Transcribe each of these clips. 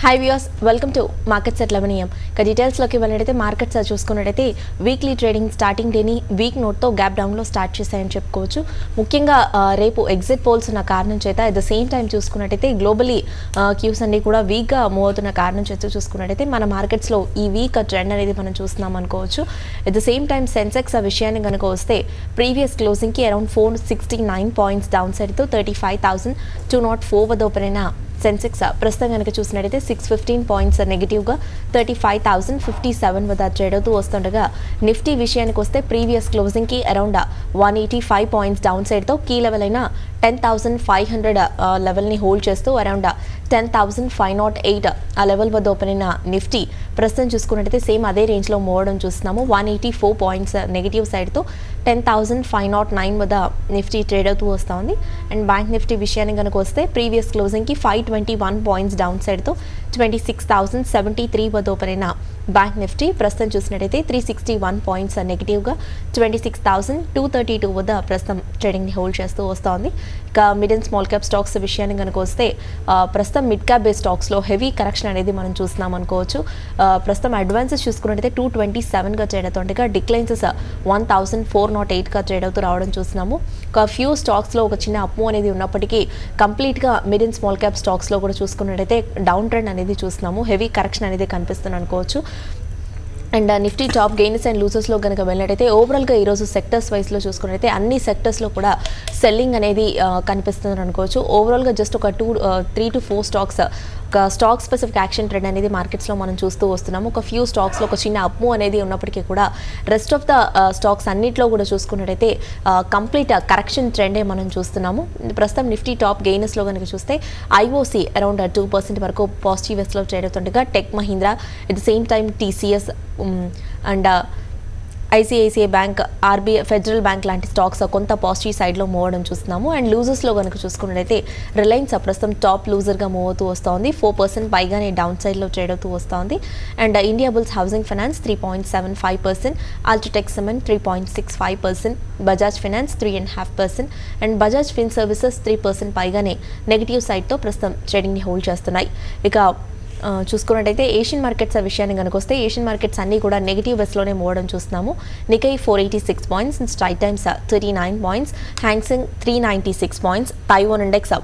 Hi viewers, welcome to Markets at 11 AM. ఇక details లోకి వెళ్ళినట్లయితే మార్కెట్స్ చూసుకున్నట్లయితే వీక్లీ ట్రేడింగ్ స్టార్టింగ్ డేని వీక్ నోట్ తో గ్యాప్ డౌన్ లో స్టార్ట్ చేశాయని చెప్పుకోవచ్చు. ముఖ్యంగా రేపు ఎగ్జిట్ పోల్స్ ఉన్న కారణం చేత అట్ ద సేమ్ టైం చూసుకున్నట్లయితే గ్లోబలీ క్యూస్ అన్ని కూడా వీక్ గా మూవ్ అవుతున్న కారణం చేత చూసుకున్నట్లయితే మన మార్కెట్స్ లో ఈ వీక్ ట్రెండ్ అనేది మనం చూస్తున్నాం అనుకోవచ్చు. At the same time Sensex ఆ విషయాన్ని గనుక వస్తే ప్రీవియస్ క్లోజింగ్ కి అరౌండ్ 469 పాయింట్స్ డౌన్ సైడ్ తో 35,204 వద్ద ఓపెన్ అయిన సెన్సెక్స్ ప్రస్తుతం కనుక చూసినట్లయితే 615 పాయింట్స్ నెగిటివ్గా 35,057 వద్ద ట్రేడ్ అవుతూ వస్తుండగా నిఫ్టీ విషయానికి వస్తే ప్రీవియస్ క్లోజింగ్కి అరౌండ్ 185 పాయింట్స్ డౌన్ సైడ్తో కీ లెవెల్ అయిన 10,500 లెవెల్ని హోల్డ్ చేస్తూ అరౌండ్ 10,508 ఆ లెవెల్ వద్ద ఓపెన్ అయిన నిఫ్టీ ప్రస్తుతం చూసుకున్నట్టయితే సేమ్ అదే రేంజ్లో మూవ్ అవడం చూస్తున్నాము. 184 పాయింట్స్ నెగిటివ్ సైడ్తో 10,509 వద్ద నిఫ్టీ ట్రేడ్ అవుతూ వస్తూ ఉంది. అండ్ బ్యాంక్ నిఫ్టీ విషయానికి కనుక వస్తే ప్రీవియస్ క్లోజింగ్కి 521 పాయింట్స్ డౌన్ సైడ్తో 26,073 వద్ద ఓపెన్ అయిన బ్యాంక్ నిఫ్టీ ప్రస్తుతం చూసినట్టయితే 361 పాయింట్స్ నెగిటివ్గా 26,232 వద్ద ప్రస్తుతం ట్రేడింగ్ని హోల్డ్ చేస్తూ వస్తోంది. ఇక mid and small cap stocks విషయానికి కనుక వస్తే ప్రస్తుతం మిడ్ క్యాప్ బేస్ స్టాక్స్లో హెవీ కరెక్షన్ అనేది మనం చూస్తున్నాం అనుకోవచ్చు. ప్రస్తుతం అడ్వాన్సెస్ చూసుకున్నట్టయితే 227గా ట్రేడ్ అవుతుండగా డిక్లైన్సెస్ 1,408గా ట్రేడ్ అవుతూ రావడం చూస్తున్నాము. ఒక ఫ్యూ స్టాక్స్లో ఒక చిన్న అప్మూవ్ అనేది ఉన్నప్పటికీ కంప్లీట్గా మిడ్ అండ్ స్మాల్ క్యాప్ స్టాక్స్లో కూడా చూసుకున్నట్టయితే డౌన్ ట్రెండ్ అనేది చూస్తున్నాము. హెవీ కరెక్షన్ అనేది కనిపిస్తుంది అనుకోవచ్చు. And Nifty top gains and లూజర్స్లో కనుక వెళ్ళినట్టయితే ఓవరాల్గా ఈరోజు సెక్టర్స్ వైస్లో చూసుకున్నట్టయితే అన్ని సెక్టర్స్లో కూడా సెల్లింగ్ అనేది కనిపిస్తుంది అనుకోవచ్చు. ఓవరాల్గా జస్ట్ ఒక 3 to 4 స్టాక్స్ ఒక స్టాక్ స్పెసిఫిక్ యాక్షన్ ట్రెండ్ అనేది మార్కెట్స్లో మనం చూస్తూ వస్తున్నాము. ఒక ఫ్యూ స్టాక్స్లో ఒక చిన్న అప్ మూవ్ అనేది ఉన్నప్పటికీ కూడా రెస్ట్ ఆఫ్ ద స్టాక్స్ అన్నింటిలో కూడా చూసుకున్నట్టయితే కంప్లీట్ కరెక్షన్ ట్రెండే మనం చూస్తున్నాము. ప్రస్తుతం నిఫ్టీ టాప్ గెయినర్స్లో కనుక చూస్తే ఐఓసి అరౌండ్ 2% వరకు పాజిటివ్ వేస్లో ట్రేడ్ అవుతుండగా tech Mahindra at the same time TCS and ICICI bank, RBI, federal bank లాంటి స్టాక్స్ కొంత పాజిటివ్ సైడ్లో మూవ్ అవడం చూస్తున్నాము. అండ్ లూజర్స్లో కనుక చూసుకున్నట్లయితే రిలయన్స్ ప్రస్తుతం టాప్ లూజర్గా మూవ్ అవుతూ వస్తోంది. 4% పైగానే డౌన్ సైడ్లో ట్రేడ్ అవుతూ వస్తోంది. And India bulls housing finance 3.75%, UltraTech cement 3.65%, Bajaj finance 3.5% and Bajaj fin services 3% పైగానే నెగిటివ్ సైడ్తో ప్రస్తుతం ట్రేడింగ్ని హోల్డ్ చేస్తున్నాయి. ఇక చూసుకున్నట్టయితే ఏషియన్ మార్కెట్స్ విషయాన్ని కనుక వస్తే ఏషియన్ మార్కెట్స్ అన్నీ కూడా నెగిటివ్ వేస్లోనే మూవడం చూస్తున్నాము. నికై 486 points, straight times 39 points, Hang Seng 396 points, Taiwan index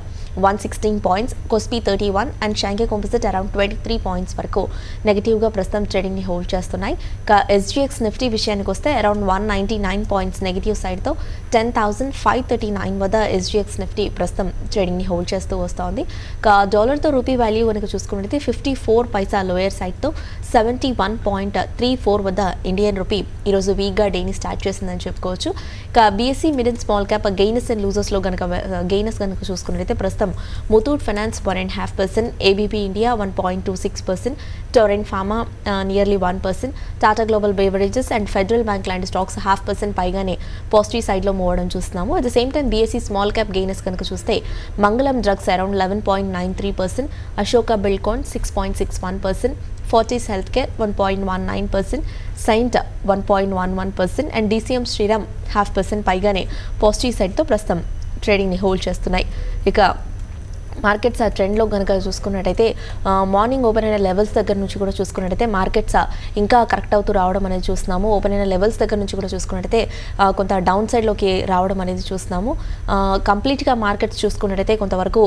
116 points, KOSPI 31 and Shanghai composite around 23 points వరకు నెగిటివ్గా ప్రస్తుతం ట్రేడింగ్ని హోల్డ్ చేస్తున్నాయి. ఇక ఎస్జీఎక్స్ నిఫ్టీ విషయానికి వస్తే అరౌండ్ 199 పాయింట్స్ నెగిటివ్ సైడ్తో 10,539 వద్ద ఎస్జీఎక్స్ నిఫ్టీ ప్రస్తుతం ట్రేడింగ్ని హోల్డ్ చేస్తూ వస్తోంది. ఇక డాలర్తో రూపీ వాల్యూ కనుక చూసుకున్నట్లయితే 54 పైసా లోయర్ సైడ్తో 71.34 వద్ద ఇండియన్ రూపీ ఈరోజు వీక్గా డేని స్టార్ట్ చేసిందని చెప్పుకోవచ్చు. ఇక BSE mid and small cap gainers and లూజర్స్లో గెయినర్స్ కనుక చూసుకున్నట్లయితే ప్రస్తుతం Muthoot finance 1.5%, ABB India 1.26%, Torrent pharma nearly 1%, Tata global beverages and federal bank లాంటి స్టాక్స్ 0.5% పైగానే పాజిటివ్ సైడ్లో మూవ్ అవడం చూస్తున్నాము. At the same time BSE small cap gainers కనుక చూస్తే Mangalam drugs around 11.93%, Ashoka buildcon 6.61%, Fortis health care 1.19%, Cyient 1.11% and DCM Shriram 0.5% పైగానే positive సైడ్తో ప్రస్తుతం ట్రేడింగ్ని hold చేస్తున్నాయి. ఇక మార్కెట్స్ ఆ ట్రెండ్లో కనుక చూసుకున్నట్టయితే మార్నింగ్ ఓపెన్ అయిన లెవెల్స్ దగ్గర నుంచి కూడా చూసుకున్నట్టయితే మార్కెట్స్ ఇంకా కరెక్ట్ అవుతూ రావడం అనేది చూస్తున్నాము. ఓపెన్ అయిన లెవెల్స్ దగ్గర నుంచి కూడా చూసుకున్నట్టయితే కొంత డౌన్ సైడ్లోకి రావడం అనేది చూస్తున్నాము. కంప్లీట్గా మార్కెట్స్ చూసుకున్నట్టయితే కొంతవరకు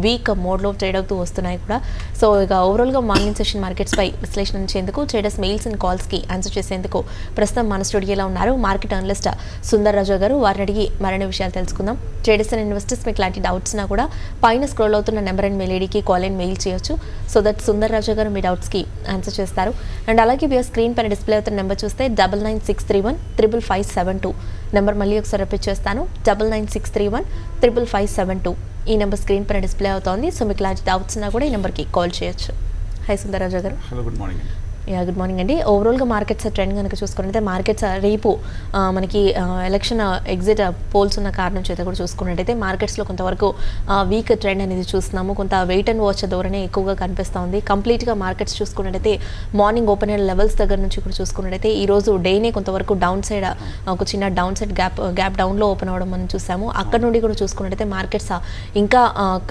వీక్ మోడ్లో ట్రేడ్ అవుతూ వస్తున్నాయి కూడా. సో ఇక ఓవరాల్గా మార్నింగ్ సెషన్ మార్కెట్స్పై విశ్లేషించేందుకు ట్రేడర్స్ మెయిల్స్ అండ్ కాల్స్కి ఆన్సర్ చేసేందుకు ప్రస్తుతం మన స్టూడియోలో ఉన్నారు మార్కెట్ అనలిస్ట్ సుందర్ రాజా గారు. వారిని అడిగి మరిన్ని విషయాలు తెలుసుకుందాం. ట్రేడర్స్ అండ్ ఇన్వెస్టర్స్ మీకు ఇలాంటి డౌట్స్నా కూడా పైన స్క్రోల్ అవుతున్న నెంబర్ అండ్ మెయిల్ ఐడికి కాల్ అండ్ మెయిల్ చేయొచ్చు. సో దట్ సుందర్ రాజా గారు మీ డౌట్స్కి ఆన్సర్ చేస్తారు. అండ్ అలాగే మీ స్క్రీన్ పైన డిస్ప్లే అవుతున్న నెంబర్ చూస్తే 9963155572 నెంబర్ మళ్ళీ ఒకసారి రిపీట్ చేస్తాను, 9963155572 ఈ నెంబర్ స్క్రీన్ పైన డిస్ప్లే అవుతోంది. సో మీకు ఇలాంటి డౌట్స్ ఉన్నా కూడా ఈ నెంబర్కి కాల్ చేయొచ్చు. హై సుందర్ రాజా గారు. Hello, good morning. Good morning అండి. ఓవరాల్గా మార్కెట్స్ ట్రెండ్ కనుక చూసుకున్నట్లయితే మార్కెట్స్ రేపు మనకి ఎలక్షన్ ఎగ్జిట్ పోల్స్ ఉన్న కారణం చేత కూడా చూసుకున్నట్టయితే మార్కెట్స్లో కొంతవరకు వీక్ ట్రెండ్ అనేది చూస్తున్నాము. కొంత వెయిట్ అండ్ వాచ్ ధోరణి ఎక్కువగా కనిపిస్తూ ఉంది. కంప్లీట్గా మార్కెట్స్ చూసుకున్నట్టయితే మార్నింగ్ ఓపెన్ అయిన లెవెల్స్ దగ్గర నుంచి కూడా చూసుకున్నట్టయితే ఈరోజు డేనే కొంతవరకు డౌన్ సైడ్ ఒక చిన్న డౌన్ సైడ్ గ్యాప్ డౌన్లో ఓపెన్ అవ్వడం మనం చూసాము. అక్కడ నుండి కూడా చూసుకున్నట్టయితే మార్కెట్స్ ఇంకా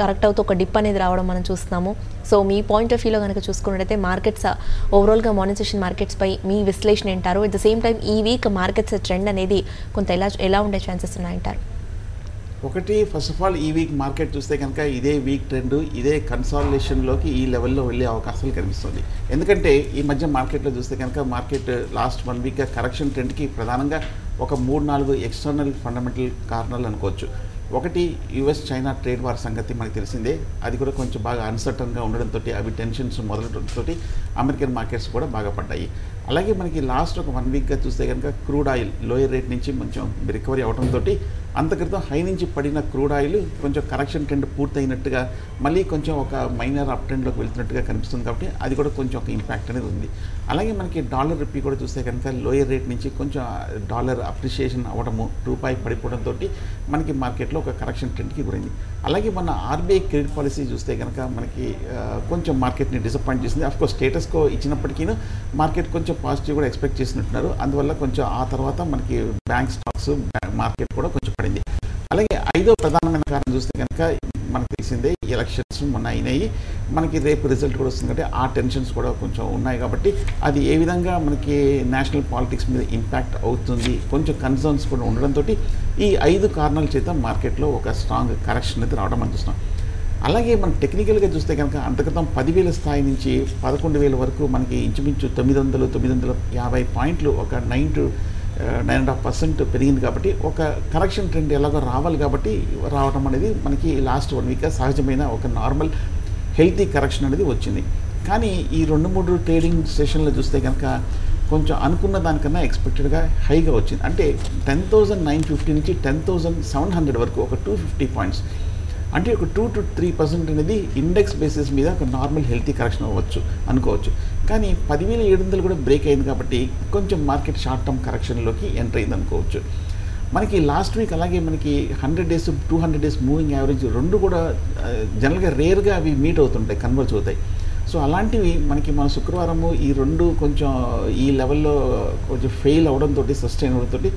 కరెక్ట్ అవుతూ ఒక డిప్ అనేది రావడం మనం చూస్తున్నాము. సో మీ పాయింట్ ఆఫ్ వ్యూలో కనుక చూసుకున్నట్టయితే మార్కెట్స్ ఓవరాల్గా మార్నింగ్ సెషన్ మార్కెట్స్పై మీ విశ్లేషణ ఏంటారు? అట్ ద సేమ్ టైం ఈ వీక్ మార్కెట్స్ ట్రెండ్ అనేది కొంత ఎలా ఉండే ఛాన్సెస్ ఉన్నాయంటారు? ఒకటి, ఫస్ట్ ఆఫ్ ఆల్ ఈ వీక్ మార్కెట్ చూస్తే కనుక ఇదే వీక్ ట్రెండ్, ఇదే కన్సాలిడేషన్లోకి ఈ లెవెల్లో వెళ్ళే అవకాశాలు కనిపిస్తుంది. ఎందుకంటే ఈ మధ్య మార్కెట్లో చూస్తే కనుక మార్కెట్ లాస్ట్ 1 వీక్గా కరెక్షన్ ట్రెండ్కి ప్రధానంగా ఒక 3-4 ఎక్స్టర్నల్ ఫండమెంటల్ కారణాలు అనుకోవచ్చు. ఒకటి, యుఎస్ చైనా ట్రేడ్ వార్ సంగతి మనకు తెలిసిందే. అది కూడా కొంచెం బాగా అన్సర్టన్గా ఉండడంతో అవి టెన్షన్స్ మొదలడంతో అమెరికన్ మార్కెట్స్ కూడా బాగా పడ్డాయి. అలాగే మనకి లాస్ట్ ఒక 1 వీక్గా చూస్తే కనుక క్రూడ్ ఆయిల్ లోయర్ రేట్ నుంచి కొంచెం రికవరీ అవడంతో అంత క్రితం హై నుంచి పడిన క్రూడ్ ఆయిల్ కొంచెం కరెక్షన్ ట్రెండ్ పూర్తయినట్టుగా మళ్ళీ కొంచెం ఒక మైనర్ అప్ ట్రెండ్లోకి వెళ్తున్నట్టుగా కనిపిస్తుంది. కాబట్టి అది కూడా కొంచెం ఒక ఇంపాక్ట్ అనేది ఉంది. అలాగే మనకి డాలర్ రూపీ కూడా చూస్తే కనుక లోయర్ రేట్ నుంచి కొంచెం డాలర్ అప్రిషియేషన్ అవ్వడము, రూపాయి పడిపోవడంతో మనకి మార్కెట్లో ఒక కరెక్షన్ ట్రెండ్కి గురైంది. అలాగే మన ఆర్బీఐ క్రెడిట్ పాలసీ చూస్తే కనుక మనకి కొంచెం మార్కెట్ని డిసప్పాయింట్ చేసింది. ఆఫ్కోర్స్ స్టేటస్ కో ఇచ్చినప్పటికీ మార్కెట్ కొంచెం పాజిటివ్ కూడా ఎక్స్పెక్ట్ చేసినట్టున్నారు. అందువల్ల కొంచెం ఆ తర్వాత మనకి బ్యాంక్ స్టాక్స్ మార్కెట్ కూడా కొంచెం పడింది. అలాగే ఐదో ప్రధానమైన కారణం చూస్తే కనుక మనకు తెలిసిందే, ఎలక్షన్స్ మొన్న అయినాయి, మనకి రేపు రిజల్ట్ కూడా వస్తుంది కాబట్టి ఆ టెన్షన్స్ కూడా కొంచెం ఉన్నాయి. కాబట్టి అది ఏ విధంగా మనకి నేషనల్ పాలిటిక్స్ మీద ఇంపాక్ట్ అవుతుంది, కొంచెం కన్సర్న్స్ కూడా ఉండడంతో ఈ 5 కారణాల చేత మార్కెట్లో ఒక స్ట్రాంగ్ కరెక్షన్ అయితే రావడం మనం చూస్తున్నాం. అలాగే మనం టెక్నికల్గా చూస్తే కనుక అంతక్రితం 10,000 స్థాయి నుంచి 11,000 వరకు మనకి ఇంచుమించు 900-950 పాయింట్లు, ఒక 9.5% పెరిగింది. కాబట్టి ఒక కరెక్షన్ ట్రెండ్ ఎలాగో రావాలి కాబట్టి రావడం అనేది మనకి లాస్ట్ 1 వీక్గా సహజమైన ఒక నార్మల్ హెల్తీ కరెక్షన్ అనేది వచ్చింది. కానీ ఈ 2-3 ట్రేడింగ్ సెషన్లో చూస్తే కనుక కొంచెం అనుకున్న దానికన్నా ఎక్స్పెక్టెడ్గా హైగా వచ్చింది. అంటే 10,950 నుంచి 10,700 వరకు ఒక 250 పాయింట్స్, అంటే ఒక 2-3% అనేది ఇండెక్స్ బేసిస్ మీద ఒక నార్మల్ హెల్తీ కరెక్షన్ అవ్వచ్చు అనుకోవచ్చు. కానీ 10,700 కూడా బ్రేక్ అయింది కాబట్టి కొంచెం మార్కెట్ షార్ట్ టర్మ్ కరెక్షన్లోకి ఎంటర్ అయింది అనుకోవచ్చు. మనకి లాస్ట్ వీక్ అలాగే మనకి 100 డేస్ 200 డేస్ మూవింగ్ యావరేజ్ రెండు కూడా జనరల్గా రేర్గా అవి మీట్ అవుతుంటాయి, కన్వర్జ్ అవుతాయి. సో అలాంటివి మనకి మన శుక్రవారము ఈ రెండు కొంచెం ఈ లెవెల్లో కొంచెం ఫెయిల్ అవడంతో, సస్టైన్ అవడంతో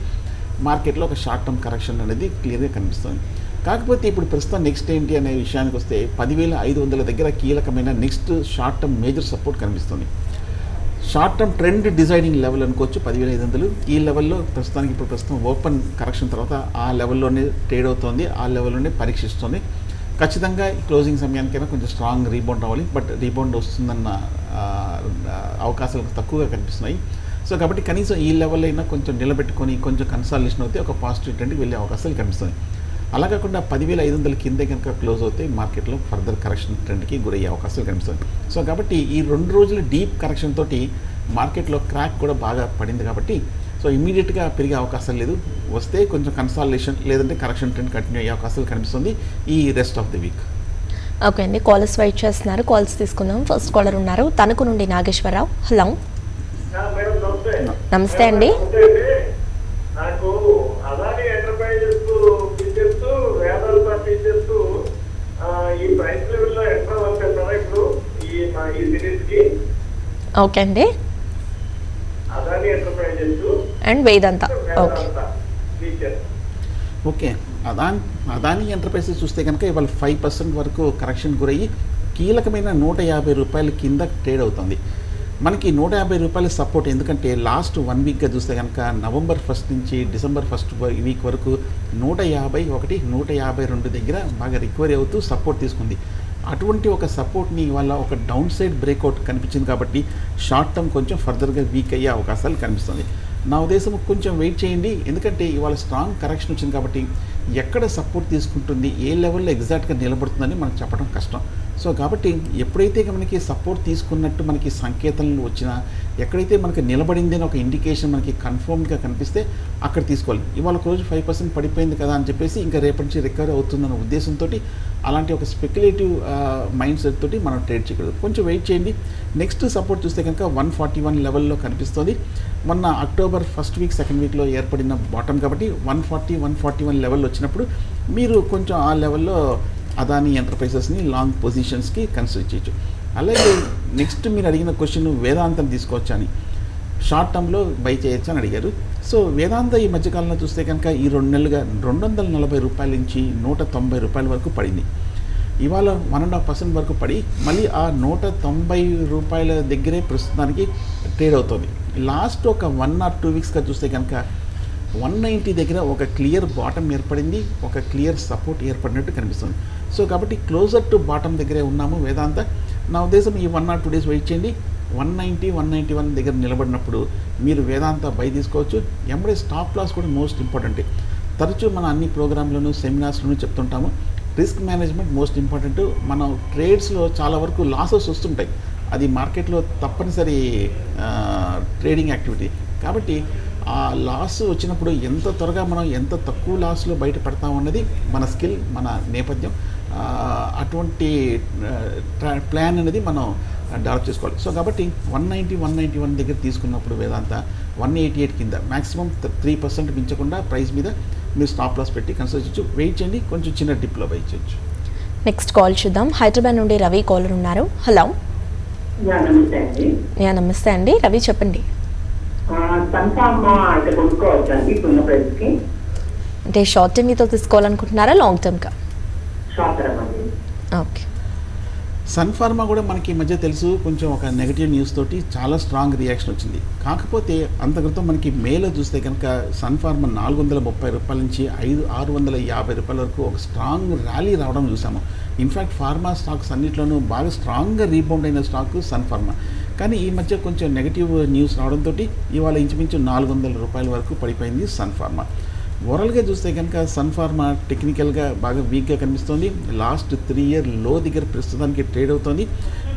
మార్కెట్లో ఒక షార్ట్ టర్మ్ కరెక్షన్ అనేది క్లియర్గా కనిపిస్తుంది. కాకపోతే ఇప్పుడు ప్రస్తుతం నెక్స్ట్ ఏంటి అనే విషయానికి వస్తే 10,500 దగ్గర కీలకమైన next short term major support కనిపిస్తుంది. షార్ట్ టర్మ్ ట్రెండ్ డిజైడింగ్ లెవెల్ అనుకోవచ్చు 10,500. ఈ లెవెల్లో ప్రస్తుతం ఓపెన్ కరెక్షన్ తర్వాత ఆ లెవెల్లోనే ట్రేడ్ అవుతుంది, ఆ లెవెల్లోనే పరీక్షిస్తుంది. ఖచ్చితంగా క్లోజింగ్ సమయానికైనా కొంచెం స్ట్రాంగ్ రీబౌండ్ అవ్వాలి, బట్ రీబౌండ్ వస్తుందన్న అవకాశాలు తక్కువగా కనిపిస్తున్నాయి. సో కాబట్టి కనీసం ఈ లెవెల్ అయినా కొంచెం నిలబెట్టుకొని కొంచెం కన్సాలిడేషన్ అవుతే ఒక పాజిటివ్ ట్రెండ్కి వెళ్ళే అవకాశాలు కనిపిస్తుంది. అలా కాకుండా 10,500 కిందే కనుక క్లోజ్ అవుతే మార్కెట్లో ఫర్దర్ కరెక్షన్ ట్రెండ్కి గురయ్యే అవకాశాలు కనిపిస్తుంది. సో కాబట్టి ఈ 2 రోజుల డీప్ కరెక్షన్ తోటి మార్కెట్లో క్రాక్ కూడా బాగా పడింది. కాబట్టి సో ఇమీడియట్గా పెరిగే అవకాశాలు లేదు, వస్తే కొంచెం కన్సాలిడేషన్ లేదంటే కరెక్షన్ ట్రెండ్ కంటిన్యూ అయ్యే అవకాశాలు కనిపిస్తుంది ఈ rest of the week. Okay అండి, కాలర్స్ వెయిట్ చేస్తున్నారు, కాల్స్ తీసుకుందాం. ఫస్ట్ కాలర్ ఉన్నారు తణుకు నుండి నాగేశ్వరరావు. హలో, నమస్తే అండి. నాకు అదాని ఎంటర్ప్రైజెస్ ఫీచర్స్, వేదాంత ఫీచర్స్ ఈ ప్రైస్ లెవెల్లో ఎట్లా వర్క్ అవుతారా ఇప్పుడు ఈ సిరీస్ కి? ఓకే అండి, Adani enterprises and Vedanta features. Okay, Adani enterprises చూస్తే కనుక ఇవాళ 5% వరకు కరెక్షన్ గురయ్యి కీలకమైన 150 రూపాయల కింద ట్రేడ్ అవుతుంది. మనకి 150 రూపాయల సపోర్ట్, ఎందుకంటే లాస్ట్ 1 వీక్గా చూస్తే కనుక నవంబర్ 1 నుంచి డిసెంబర్ 1 వీక్ వరకు 151, 152 దగ్గర బాగా రికవరీ అవుతూ సపోర్ట్ తీసుకుంది. అటువంటి ఒక సపోర్ట్ని ఇవాళ ఒక డౌన్ సైడ్ బ్రేక్అవుట్ కనిపించింది. కాబట్టి షార్ట్ టర్మ్ కొంచెం ఫర్దర్గా వీక్ అయ్యే అవకాశాలు కనిపిస్తుంది. నా ఉద్దేశం కొంచెం వెయిట్ చేయండి, ఎందుకంటే ఇవాళ స్ట్రాంగ్ కరెక్షన్ వచ్చింది కాబట్టి ఎక్కడ సపోర్ట్ తీసుకుంటుంది, ఏ లెవెల్లో ఎగ్జాక్ట్గా నిలబడుతుందని మనకు చెప్పడం కష్టం. సో కాబట్టి ఎప్పుడైతే మనకి సపోర్ట్ తీసుకున్నట్టు మనకి సంకేతాలు వచ్చినా, ఎక్కడైతే మనకి నిలబడింది అని ఒక ఇండికేషన్ మనకి కన్ఫర్మ్గా కనిపిస్తే అక్కడ తీసుకోవాలి. ఇవాళ రోజు 5% పడిపోయింది కదా అని చెప్పేసి ఇంకా రేపటి నుంచి రికవరీ అవుతుందన్న ఉద్దేశంతో అలాంటి ఒక స్పెక్యులేటివ్ మైండ్ సెట్ తోటి మనం ట్రేడ్ చేయకూడదు. కొంచెం వెయిట్ చేయండి. నెక్స్ట్ సపోర్ట్ చూస్తే కనుక 141 లెవెల్లో కనిపిస్తుంది. మొన్న అక్టోబర్ 1st వీక్ 2nd వీక్లో ఏర్పడిన బాటమ్ కాబట్టి 141 లెవెల్ వచ్చినప్పుడు మీరు కొంచెం ఆ లెవెల్లో అదాని ఎంటర్ప్రైజెస్ని లాంగ్ పొజిషన్స్కి కన్సిడర్ చేయొచ్చు. అలాగే నెక్స్ట్ మీరు అడిగిన క్వశ్చన్ వేదాంతం తీసుకోవచ్చా అని, షార్ట్ టర్మ్లో బై చేయొచ్చు అని అడిగారు. సో వేదాంత ఈ మధ్యకాలంలో చూస్తే కనుక ఈ 2 నెలలుగా 240 రూపాయల నుంచి 190 రూపాయల వరకు పడింది. ఇవాళ 1.5% వరకు పడి మళ్ళీ ఆ 190 రూపాయల దగ్గరే ప్రస్తుతానికి ట్రేడ్ అవుతుంది. లాస్ట్ ఒక 1 or 2 వీక్స్గా చూస్తే కనుక 190 దగ్గర ఒక క్లియర్ బాటమ్ ఏర్పడింది, ఒక క్లియర్ సపోర్ట్ ఏర్పడినట్టు కనిపిస్తుంది. సో కాబట్టి క్లోజర్ టు బాటమ్ దగ్గరే ఉన్నాము వేదాంత. నా ఉద్దేశం ఈ 1 or 2 డేస్ వెయిట్ చేయండి. 190, 191 దగ్గర నిలబడినప్పుడు మీరు వేదాంత బై తీసుకోవచ్చు. ఎంబడే స్టాప్ లాస్ కూడా మోస్ట్ ఇంపార్టెంట్. తరచూ మన అన్ని ప్రోగ్రాంలోనూ సెమినార్స్లోనూ చెప్తుంటాము, రిస్క్ మేనేజ్మెంట్ మోస్ట్ ఇంపార్టెంట్. మనం ట్రేడ్స్లో చాలా వరకు లాసెస్ వస్తుంటాయి, అది మార్కెట్లో తప్పనిసరి ట్రేడింగ్ యాక్టివిటీ. కాబట్టి ఆ లాస్ వచ్చినప్పుడు ఎంత త్వరగా మనం ఎంత తక్కువ లాస్లో బయటపడతామన్నది మన స్కిల్, మన నేపథ్యం. అటువంటి ప్లాన్ అనేది మనం డెవలప్ చేసుకోవాలి. సో కాబట్టి 190, 191 దగ్గర తీసుకున్నప్పుడు వేదాంత 188 కింద మ్యాక్సిమం 3% మించకుండా ప్రైస్ మీద మీరు స్టాప్ లాస్ పెట్టి కన్సిడర్ చేయొచ్చు. వెయిట్ చేయండి, కొంచెం చిన్న డిప్లో బై చేయొచ్చు. నెక్స్ట్ కాల్ చూద్దాం. హైదరాబాద్ నుండి రవి కాలర్ ఉన్నారు. హలో. నమస్తే అండి. నమస్తే అండి, రవి చెప్పండి. అంటే షార్ట్ టర్మ్తో తీసుకోవాలనుకుంటున్నారా, లాంగ్ టర్మ్గా? ఓకే. సన్ ఫార్మా కూడా మనకి ఈ మధ్య తెలుసు కొంచెం ఒక నెగిటివ్ న్యూస్ తోటి చాలా స్ట్రాంగ్ రియాక్షన్ వచ్చింది. కాకపోతే అంత క్రితం మనకి మేలో చూస్తే కనుక సన్ ఫార్మా 430 రూపాయల నుంచి 650 రూపాయల వరకు ఒక స్ట్రాంగ్ ర్యాలీ రావడం చూసాము. ఇన్ఫ్యాక్ట్ ఫార్మా స్టాక్స్ అన్నింటిలోనూ బాగా స్ట్రాంగ్గా రీబౌండ్ అయిన స్టాక్ సన్ ఫార్మా. కానీ ఈ మధ్య కొంచెం నెగిటివ్ న్యూస్ రావడంతో ఇవాళ ఇంచుమించు 400 రూపాయల వరకు పడిపోయింది సన్ ఫార్మా. ఓవరాల్గా చూస్తే కనుక సన్ ఫార్మా టెక్నికల్గా బాగా వీక్గా కనిపిస్తుంది. లాస్ట్ 3 ఇయర్ లో దగ్గర ప్రస్తుతానికి ట్రేడ్ అవుతుంది.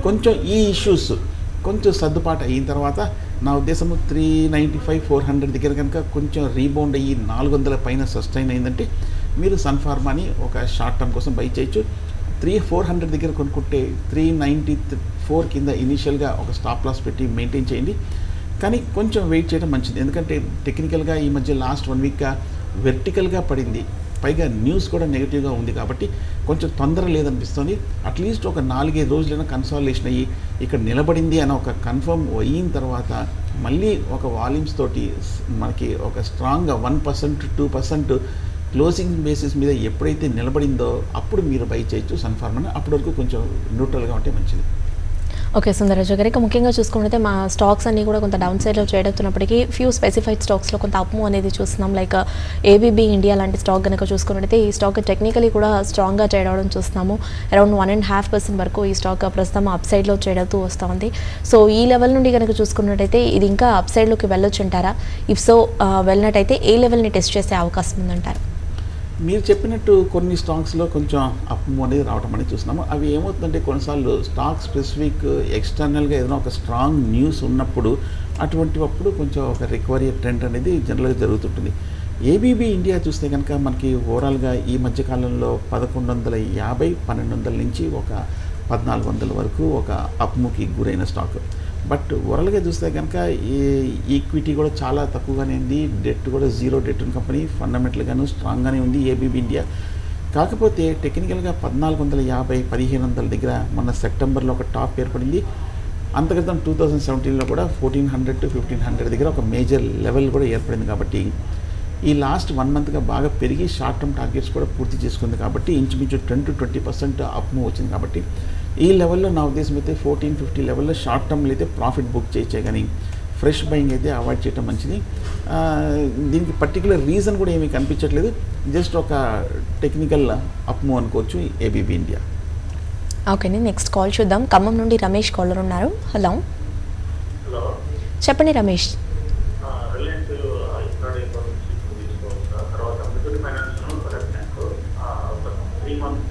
కొంచెం ఈ ఇష్యూస్ కొంచెం సర్దుబాటు అయిన తర్వాత నా ఉద్దేశము 395, 400 దగ్గర కనుక కొంచెం రీబౌండ్ అయ్యి 400 పైన సస్టైన్ అయిందంటే మీరు సన్ ఫార్మాని ఒక షార్ట్ టర్మ్ కోసం బై చేయొచ్చు. 400 దగ్గర కొనుక్కుంటే 394 కింద ఇనీషియల్గా ఒక స్టాప్ లాస్ పెట్టి మెయింటైన్ చేయండి. కానీ కొంచెం వెయిట్ చేయడం మంచిది, ఎందుకంటే టెక్నికల్గా ఈ మధ్య లాస్ట్ 1 వీక్గా వెర్టికల్గా పడింది, పైగా న్యూస్ కూడా నెగిటివ్గా ఉంది. కాబట్టి కొంచెం తొందర లేదనిపిస్తుంది. అట్లీస్ట్ ఒక 4-5 రోజులైనా కన్సాలిడేషన్ అయ్యి ఇక్కడ నిలబడింది అని ఒక కన్ఫర్మ్ అయిన తర్వాత మళ్ళీ ఒక వాల్యూమ్స్ తోటి మనకి ఒక స్ట్రాంగ్గా 1%, 2% క్లోజింగ్ బేసిస్ మీద ఎప్పుడైతే నిలబడిందో అప్పుడు మీరు బై చేయొచ్చు సన్ ఫార్మాని. అప్పటి వరకు కొంచెం న్యూట్రల్గా ఉంటే మంచిది. ఓకే సుందరరాజు గారు, ఇక ముఖ్యంగా చూసుకుంటే మా స్టాక్స్ అన్నీ కూడా కొంత డౌన్ సైడ్లో ట్రేడ్ అవుతున్నప్పటికీ ఫ్యూ స్పెసిఫైడ్ స్టాక్స్లో కొంత అప్మూవ్ అనేది చూస్తున్నాం. లైక్ ఏబీబీ ఇండియా లాంటి స్టాక్ కనుక చూసుకున్నట్టయితే ఈ స్టాక్ టెక్నికలీ కూడా స్ట్రాంగ్గా ట్రేడ్ అవ్వడం చూస్తున్నాము. అరౌండ్ 1.5% వరకు ఈ స్టాక్ ప్రస్తుతం అప్ సైడ్లో ట్రేడ్ అవుతూ వస్తుంది. సో ఈ లెవెల్ నుండి కనుక చూసుకున్నట్టయితే ఇది ఇంకా అప్ సైడ్లోకి వెళ్ళొచ్చు అంటారా? ఇఫ్ సో వెళ్ళినట్టయితే ఏ లెవెల్ని టెస్ట్ చేసే అవకాశం ఉందంటారు? మీరు చెప్పినట్టు కొన్ని స్టాక్స్లో కొంచెం అప్ అనేది రావడం అనేది చూస్తున్నాము. అవి ఏమవుతుందంటే కొన్నిసార్లు స్టాక్ స్పెసిఫిక్ ఎక్స్టర్నల్గా ఏదైనా ఒక స్ట్రాంగ్ న్యూస్ ఉన్నప్పుడు అటువంటిప్పుడు కొంచెం ఒక రికవరీ ట్రెండ్ అనేది జనరల్గా జరుగుతుంటుంది. ఏబీబీ ఇండియా చూస్తే కనుక మనకి ఓవరాల్గా ఈ మధ్యకాలంలో 1150, 1200 నుంచి ఒక 1400 వరకు ఒక అప్ముకి గురైన స్టాక్. బట్ ఓవరాల్గా చూస్తే కనుక ఈక్విటీ కూడా చాలా తక్కువగానే ఉంది, డెట్ కూడా 0 డెట్ ఉన్న కంపెనీ, ఫండమెంటల్గాను స్ట్రాంగ్గానే ఉంది ఏబీబీ ఇండియా. కాకపోతే టెక్నికల్గా 1450, 1500 దగ్గర మన సెప్టెంబర్లో ఒక టాప్ ఏర్పడింది. అంతక్రితం 2017లో కూడా 1400 to 1500 దగ్గర ఒక మేజర్ లెవెల్ కూడా ఏర్పడింది. కాబట్టి ఈ లాస్ట్ 1 మంత్గా బాగా పెరిగి షార్ట్ టర్మ్ టార్గెట్స్ కూడా పూర్తి చేసుకుంది. కాబట్టి ఇంచుమించు 10 to 20% అప్ మూవ్ వచ్చింది. కాబట్టి ఈ లెవెల్లో నా ఉద్దేశం అయితే 1450 లెవెల్లో షార్ట్ టర్మ్లో అయితే ప్రాఫిట్ బుక్ చేయొచ్చే, కానీ ఫ్రెష్ బయింగ్ అయితే అవాయిడ్ చేయడం మంచిది. దీనికి పర్టికులర్ రీజన్ కూడా ఏమీ కనిపించట్లేదు, జస్ట్ ఒక టెక్నికల్ అప్ మూవ్ అనుకోవచ్చు ABB India. Okay, next call చూద్దాం. ఖమ్మం నుండి రమేష్ కాలర్ ఉన్నారు. హలో. హలో, చెప్పండి రమేష్. రిలయన్స్ తర్వాత ముత్తూట్ ఫైనాన్స్ 3 months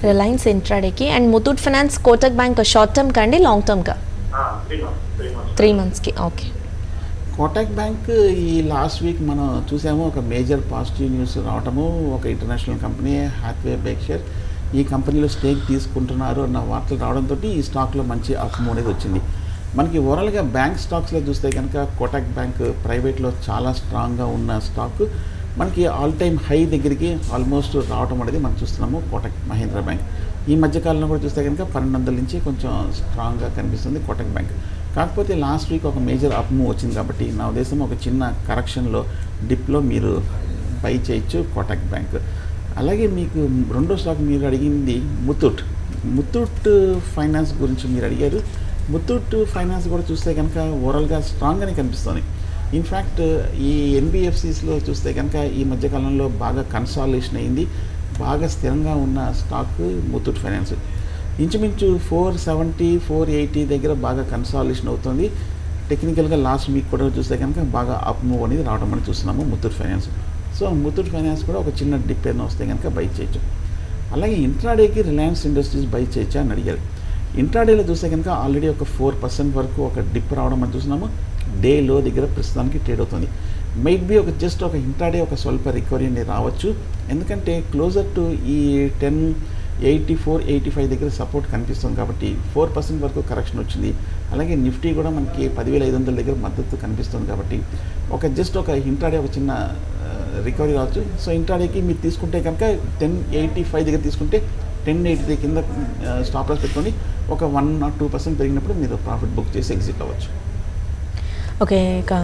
రిలయన్స్ ఇంట్రాడేకి and Muthoot finance, Kotak bank short term కండి లాంగ్ టర్మ్గా? 3 monthsకి. ఓకే. కోటక్ బ్యాంక్ ఈ లాస్ట్ వీక్ మనం చూసాము ఒక మేజర్ పాజిటివ్ న్యూస్ రావటము. ఒక ఇంటర్నేషనల్ కంపెనీ హ్యాత్వే బెర్క్షైర్ ఈ కంపెనీలో స్టేక్ తీసుకుంటున్నారు అన్న వార్తలు రావడంతో ఈ స్టాక్లో మంచి అప్ మూవ్ అనేది వచ్చింది. మనకి ఓవరాల్గా బ్యాంక్ స్టాక్స్లో చూస్తే కనుక కోటక్ బ్యాంక్ ప్రైవేట్లో చాలా స్ట్రాంగ్గా ఉన్న స్టాక్. మనకి ఆల్ టైమ్ హై దగ్గరికి ఆల్మోస్ట్ రావడం అనేది మనం చూస్తున్నాము కోటక్ మహీంద్రా బ్యాంక్. ఈ మధ్యకాలంలో కూడా చూస్తే కనుక 1200 నుంచి కొంచెం స్ట్రాంగ్గా కనిపిస్తుంది కోటక్ బ్యాంక్. కాకపోతే లాస్ట్ వీక్ ఒక మేజర్ అప్ మూవ్ వచ్చింది. కాబట్టి నా ఉద్దేశం ఒక చిన్న కరెక్షన్లో డిప్లో మీరు బై చేయొచ్చు కోటక్ బ్యాంక్. అలాగే మీకు రెండో స్టాక్ మీరు అడిగింది ముత్తూట్ ఫైనాన్స్ గురించి మీరు అడిగారు. ముత్తూట్ ఫైనాన్స్ కూడా చూస్తే కనుక ఓవరాల్గా స్ట్రాంగ్గానే కనిపిస్తుంది. ఇన్ఫ్యాక్ట్ ఈ ఎన్బిఎఫ్సిస్లో చూస్తే కనుక ఈ మధ్యకాలంలో బాగా కన్సాలిడేషన్ అయింది. బాగా స్థిరంగా ఉన్న స్టాక్ ముత్తూట్ ఫైనాన్స్. ఇంచుమించు 470, 480 దగ్గర బాగా కన్సాలిడేషన్ అవుతుంది. టెక్నికల్గా లాస్ట్ వీక్ కూడా చూస్తే కనుక బాగా అప్ మూవ్ అనేది రావడం మనం చూస్తున్నాము Muthoot finance. So Muthoot finance కూడా ఒక చిన్న డిప్ ఏమైనా వస్తే కనుక బై చేయొచ్చు. అలాగే ఇంట్రాడేకి రిలయన్స్ ఇండస్ట్రీస్ బై చేయొచ్చా అని అడిగారు. ఇంట్రాడేలో చూస్తే కనుక ఆల్రెడీ ఒక 4% వరకు ఒక డిప్ రావడం మనం చూస్తున్నాము. డే లో దగ్గర ప్రస్తుతానికి ట్రేడ్ అవుతుంది. మైట్ బి జస్ట్ ఒక ఇంట్రాడే ఒక స్వల్ప రికవరీ అనేది రావచ్చు. ఎందుకంటే క్లోజర్ టు ఈ 1084, 85 దగ్గర సపోర్ట్ కనిపిస్తుంది కాబట్టి 4% వరకు కరెక్షన్ వచ్చింది. అలాగే నిఫ్టీ కూడా మనకి 10,500 దగ్గర మద్దతు కనిపిస్తుంది కాబట్టి జస్ట్ ఒక ఇంట్రాడే ఒక చిన్న రికవరీ రావచ్చు. సో ఇంట్రాడేకి మీరు తీసుకుంటే కనుక 1085 దగ్గర తీసుకుంటే 1080 కింద స్టాప్ లాస్ పెట్టుకొని ఒక 1 or 2% పెరిగినప్పుడు మీరు ప్రాఫిట్ బుక్ చేసి ఎగ్జిట్ అవ్వచ్చు. ఓకే, ఇక